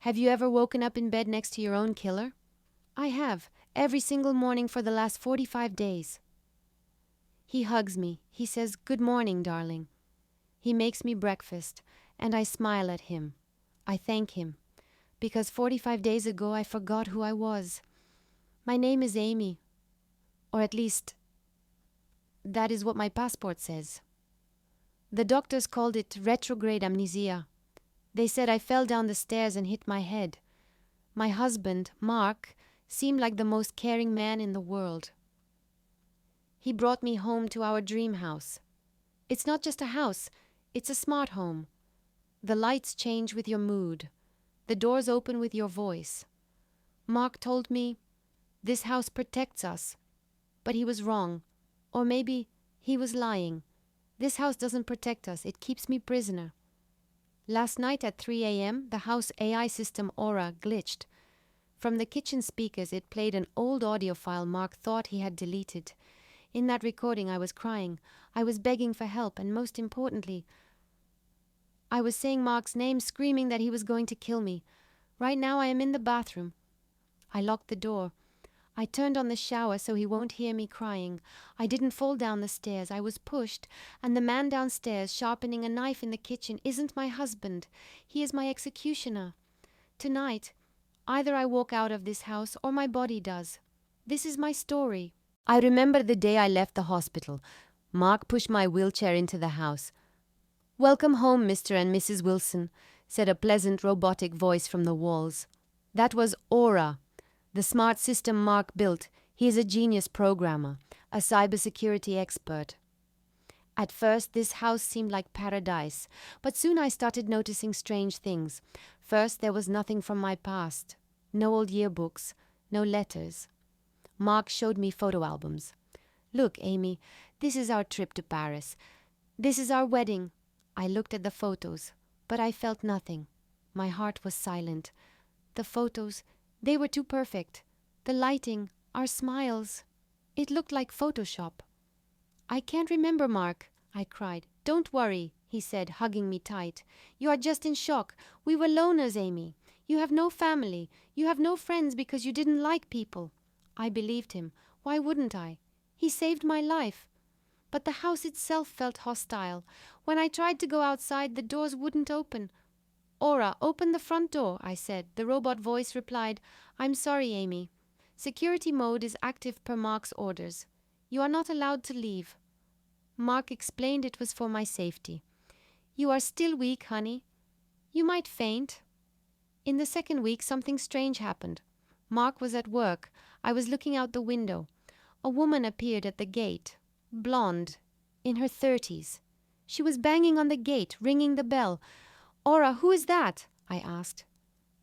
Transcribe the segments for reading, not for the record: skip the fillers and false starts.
Have you ever woken up in bed next to your own killer? I have, every single morning for the last 45 days. He hugs me. He says, "Good morning, darling." He makes me breakfast, and I smile at him. I thank him, because 45 days ago I forgot who I was. My name is Amy, or at least, that is what my passport says. The doctors called it retrograde amnesia. They said I fell down the stairs and hit my head. My husband, Mark, seemed like the most caring man in the world. He brought me home to our dream house. It's not just a house, it's a smart home. The lights change with your mood. The doors open with your voice. Mark told me, "This house protects us." But he was wrong. Or maybe he was lying. This house doesn't protect us, it keeps me prisoner. Last night at 3 a.m., the house AI system Aura glitched. From the kitchen speakers, it played an old audio file Mark thought he had deleted. In that recording, I was crying. I was begging for help, and most importantly, I was saying Mark's name, screaming that he was going to kill me. Right now, I am in the bathroom. I locked the door. I turned on the shower so he won't hear me crying. I didn't fall down the stairs. I was pushed, and the man downstairs, sharpening a knife in the kitchen, isn't my husband. He is my executioner. Tonight, either I walk out of this house or my body does. This is my story. I remember the day I left the hospital. Mark pushed my wheelchair into the house. "Welcome home, Mr. and Mrs. Wilson," said a pleasant robotic voice from the walls. That was Aura, the smart system Mark built. He is a genius programmer, a cybersecurity expert. At first, this house seemed like paradise, but soon I started noticing strange things. First, there was nothing from my past. No old yearbooks, no letters. Mark showed me photo albums. "Look, Amy, this is our trip to Paris. This is our wedding." I looked at the photos, but I felt nothing. My heart was silent. The photos, they were too perfect. The lighting, our smiles. It looked like Photoshop. "I can't remember, Mark," I cried. "Don't worry," he said, hugging me tight. "You are just in shock. We were loners, Amy. You have no family. You have no friends because you didn't like people." I believed him. Why wouldn't I? He saved my life. But the house itself felt hostile. When I tried to go outside, the doors wouldn't open. "Aura, open the front door," I said. The robot voice replied, "I'm sorry, Amy. Security mode is active per Mark's orders. You are not allowed to leave." Mark explained it was for my safety. "You are still weak, honey. You might faint." In the second week, something strange happened. Mark was at work. I was looking out the window. A woman appeared at the gate, blonde, in her 30s. She was banging on the gate, ringing the bell. "Aura, who is that?" I asked.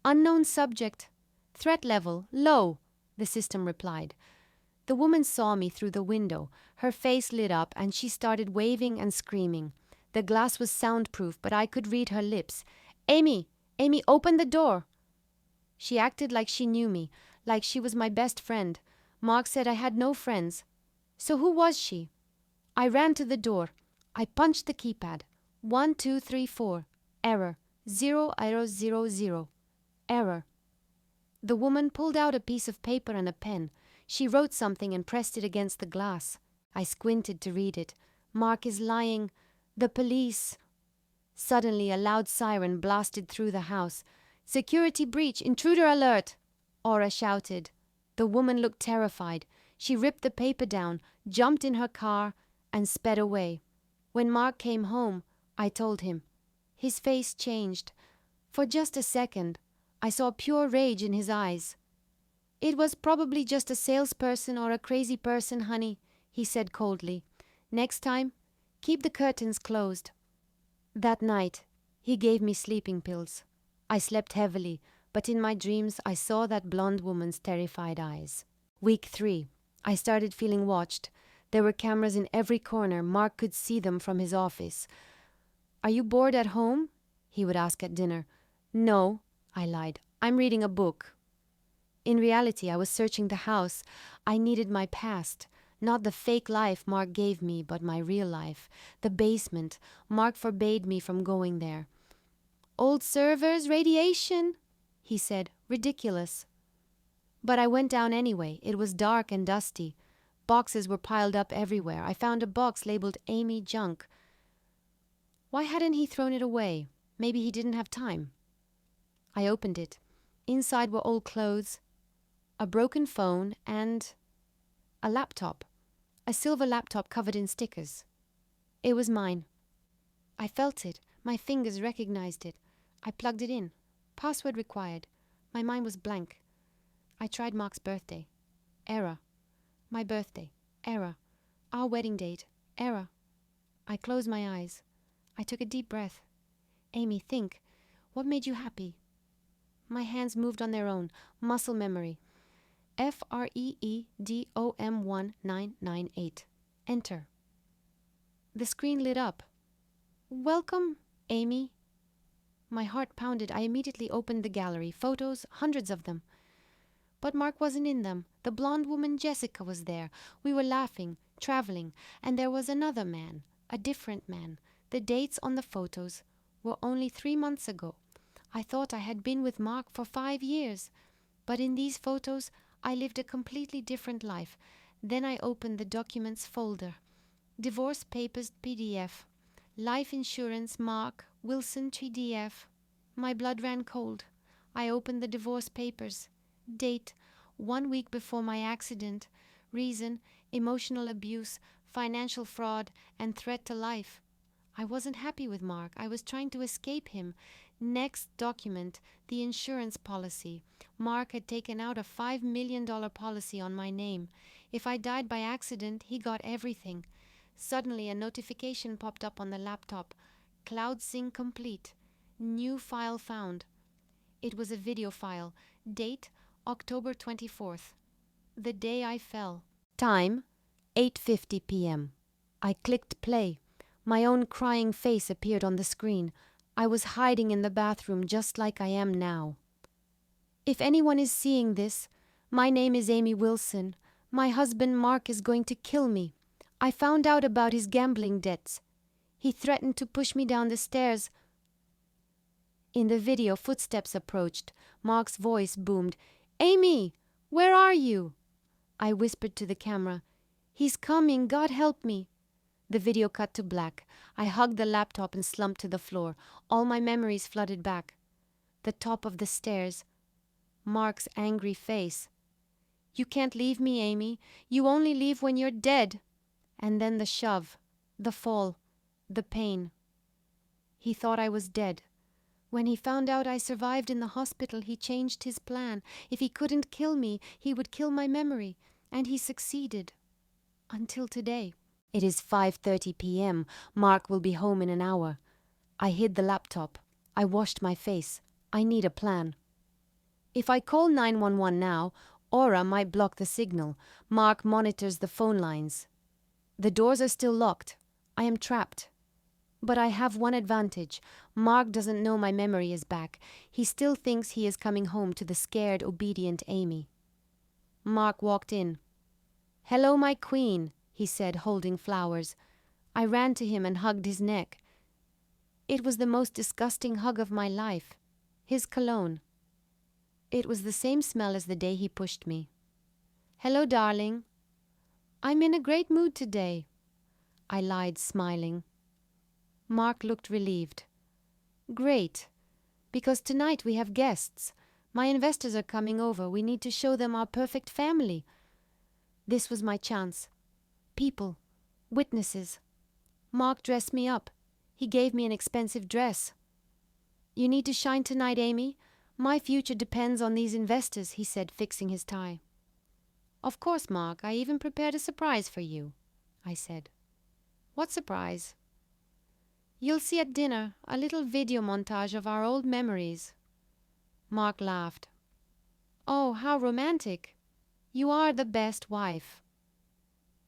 "Unknown subject. Threat level, low," the system replied. The woman saw me through the window. Her face lit up and she started waving and screaming. The glass was soundproof, but I could read her lips. Amy, open the door." She acted like she knew me, like she was my best friend. Mark said I had no friends. So who was she? I ran to the door. I punched the keypad. 1, 2, 3, 4. Error. 0. Error. The woman pulled out a piece of paper and a pen. She wrote something and pressed it against the glass. I squinted to read it. "Mark is lying. The police." Suddenly, a loud siren blasted through the house. "Security breach! Intruder alert!" Aura shouted. The woman looked terrified. She ripped the paper down, jumped in her car, and sped away. When Mark came home, I told him. His face changed. For just a second, I saw pure rage in his eyes. "It was probably just a salesperson or a crazy person, honey," he said coldly. "Next time, keep the curtains closed." That night, he gave me sleeping pills. I slept heavily, but in my dreams I saw that blonde woman's terrified eyes. Week 3. I started feeling watched. There were cameras in every corner. Mark could see them from his office. "Are you bored at home?" he would ask at dinner. "No," I lied. "I'm reading a book." In reality, I was searching the house. I needed my past. Not the fake life Mark gave me, but my real life. The basement. Mark forbade me from going there. "Old servers, radiation," he said. Ridiculous. But I went down anyway. It was dark and dusty. Boxes were piled up everywhere. I found a box labeled Amy Junk. Why hadn't he thrown it away? Maybe he didn't have time. I opened it. Inside were old clothes, a broken phone, and a laptop. A silver laptop covered in stickers. It was mine. I felt it. My fingers recognized it. I plugged it in. Password required. My mind was blank. I tried Mark's birthday. Error. My birthday. Error. Our wedding date. Error. I closed my eyes. I took a deep breath. Amy, think. What made you happy? My hands moved on their own. Muscle memory. FREEDOM1998. Enter. The screen lit up. Welcome, Amy. My heart pounded. I immediately opened the gallery. Photos, hundreds of them. But Mark wasn't in them. The blonde woman Jessica was there. We were laughing, traveling, and there was another man, a different man. The dates on the photos were only 3 months ago. I thought I had been with Mark for 5 years. But in these photos, I lived a completely different life. Then I opened the documents folder. Divorce papers PDF. Life insurance Mark Wilson PDF. My blood ran cold. I opened the divorce papers. Date 1 week before my accident. Reason emotional abuse, financial fraud, and threat to life. I wasn't happy with Mark. I was trying to escape him. Next document, the insurance policy. Mark had taken out a $5 million policy on my name. If I died by accident, he got everything. Suddenly, a notification popped up on the laptop. Cloud sync complete. New file found. It was a video file. Date, October 24th. The day I fell. Time, 8:50 p.m. I clicked play. My own crying face appeared on the screen. I was hiding in the bathroom just like I am now. If anyone is seeing this, my name is Amy Wilson. My husband Mark is going to kill me. I found out about his gambling debts. He threatened to push me down the stairs. In the video, footsteps approached. Mark's voice boomed, "Amy, where are you?" I whispered to the camera, "He's coming, God help me." The video cut to black. I hugged the laptop and slumped to the floor. All my memories flooded back. The top of the stairs. Mark's angry face. "You can't leave me, Amy. You only leave when you're dead." And then the shove, the fall, the pain. He thought I was dead. When he found out I survived in the hospital, he changed his plan. If he couldn't kill me, he would kill my memory. And he succeeded. Until today. It is 5:30 p.m. Mark will be home in an hour. I hid the laptop. I washed my face. I need a plan. If I call 911 now, Aura might block the signal. Mark monitors the phone lines. The doors are still locked. I am trapped. But I have one advantage. Mark doesn't know my memory is back. He still thinks he is coming home to the scared, obedient Amy. Mark walked in. "Hello, my queen," he said, holding flowers. I ran to him and hugged his neck. It was the most disgusting hug of my life. His cologne. It was the same smell as the day he pushed me. "Hello, darling." "I'm in a great mood today," I lied, smiling. Mark looked relieved. "Great, because tonight we have guests. My investors are coming over. We need to show them our perfect family." This was my chance. People. Witnesses. Mark dressed me up. He gave me an expensive dress. "You need to shine tonight, Amy. My future depends on these investors," he said, fixing his tie. "Of course, Mark. I even prepared a surprise for you," I said. "What surprise?" "You'll see at dinner a little video montage of our old memories." Mark laughed. "Oh, how romantic. You are the best wife."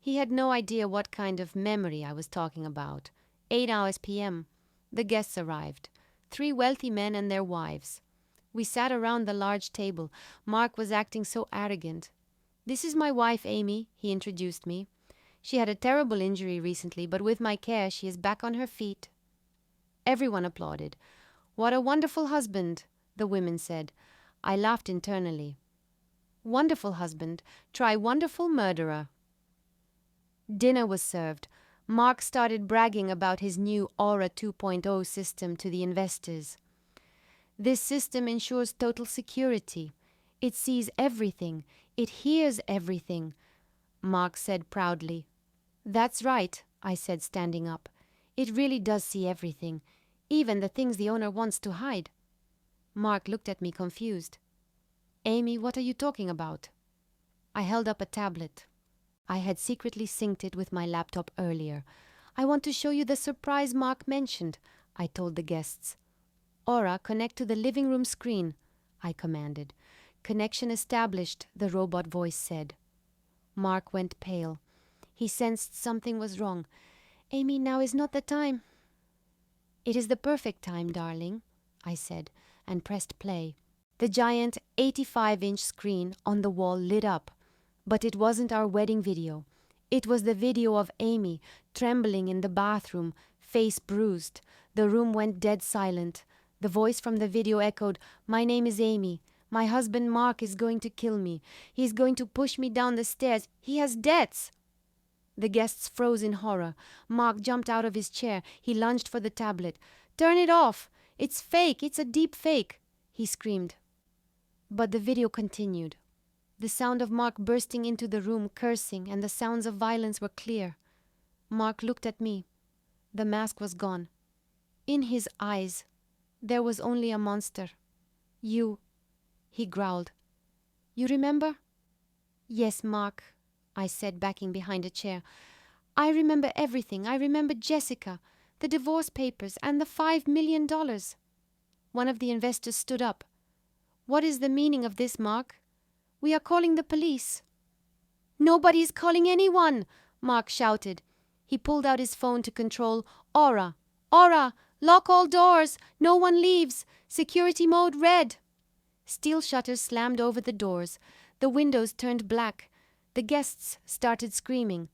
He had no idea what kind of memory I was talking about. 8 hours p.m. The guests arrived. 3 wealthy men and their wives. We sat around the large table. Mark was acting so arrogant. "This is my wife, Amy," he introduced me. "She had a terrible injury recently, but with my care she is back on her feet." Everyone applauded. "What a wonderful husband," the women said. I laughed internally. Wonderful husband, try wonderful murderer. Dinner was served. Mark started bragging about his new Aura 2.0 system to the investors. This system ensures total security. It sees everything. It hears everything, Mark said proudly. That's right, I said, standing up. It really does see everything, even the things the owner wants to hide. Mark looked at me confused. Amy, what are you talking about? I held up a tablet. I had secretly synced it with my laptop earlier. I want to show you the surprise Mark mentioned, I told the guests. Aura, connect to the living room screen, I commanded. Connection established, the robot voice said. Mark went pale. He sensed something was wrong. Amy, now is not the time. It is the perfect time, darling, I said, and pressed play. The giant 85-inch screen on the wall lit up. But it wasn't our wedding video. It was the video of Amy, trembling in the bathroom, face bruised. The room went dead silent. The voice from the video echoed, "My name is Amy. My husband Mark is going to kill me. He's going to push me down the stairs. He has debts." The guests froze in horror. Mark jumped out of his chair. He lunged for the tablet. "Turn it off! It's fake! It's a deep fake!" he screamed. But the video continued. The sound of Mark bursting into the room, cursing, and the sounds of violence were clear. Mark looked at me. The mask was gone. In his eyes, there was only a monster. "You," he growled. "You remember?" "Yes, Mark," I said, backing behind a chair. "I remember everything. I remember Jessica, the divorce papers, and the $5 million. One of the investors stood up. "What is the meaning of this, Mark? We are calling the police." "Nobody is calling anyone," Mark shouted. He pulled out his phone to control. "Aura! Aura! Lock all doors! No one leaves! Security mode red!" Steel shutters slammed over the doors. The windows turned black. The guests started screaming.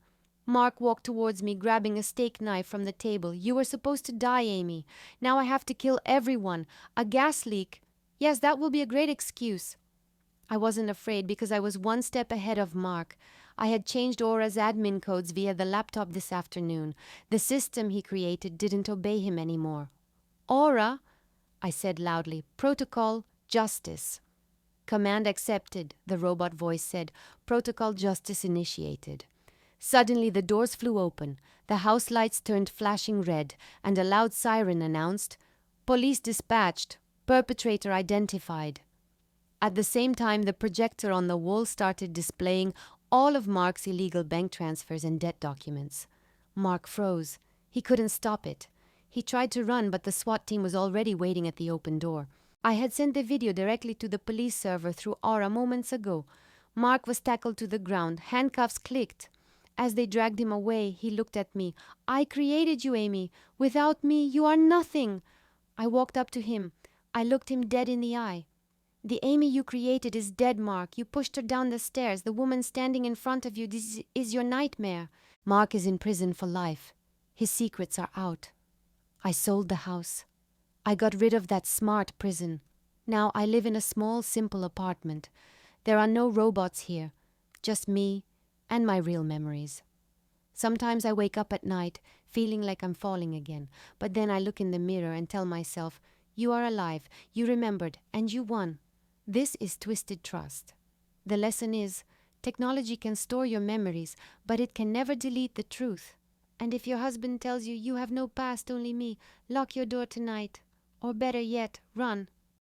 Mark walked towards me, grabbing a steak knife from the table. "You were supposed to die, Amy. Now I have to kill everyone. A gas leak. Yes, that will be a great excuse." I wasn't afraid because I was one step ahead of Mark. I had changed Aura's admin codes via the laptop this afternoon. The system he created didn't obey him anymore. "Aura," I said loudly. "Protocol, justice." "Command accepted," the robot voice said. "Protocol justice initiated." Suddenly the doors flew open. The house lights turned flashing red, and a loud siren announced, "Police dispatched. Perpetrator identified." At the same time, the projector on the wall started displaying all of Mark's illegal bank transfers and debt documents. Mark froze. He couldn't stop it. He tried to run, but the SWAT team was already waiting at the open door. I had sent the video directly to the police server through Aura moments ago. Mark was tackled to the ground. Handcuffs clicked. As they dragged him away, he looked at me. "I created you, Amy. Without me, you are nothing." I walked up to him. I looked him dead in the eye. "The Amy you created is dead, Mark. You pushed her down the stairs. The woman standing in front of you, this is your nightmare. Mark is in prison for life. His secrets are out. I sold the house. I got rid of that smart prison. Now I live in a small, simple apartment. There are no robots here, just me and my real memories. Sometimes I wake up at night feeling like I'm falling again, but then I look in the mirror and tell myself, you are alive, you remembered, and you won. This is twisted trust. The lesson is, technology can store your memories, but it can never delete the truth. And if your husband tells you you have no past, only me, lock your door tonight. Or better yet, run.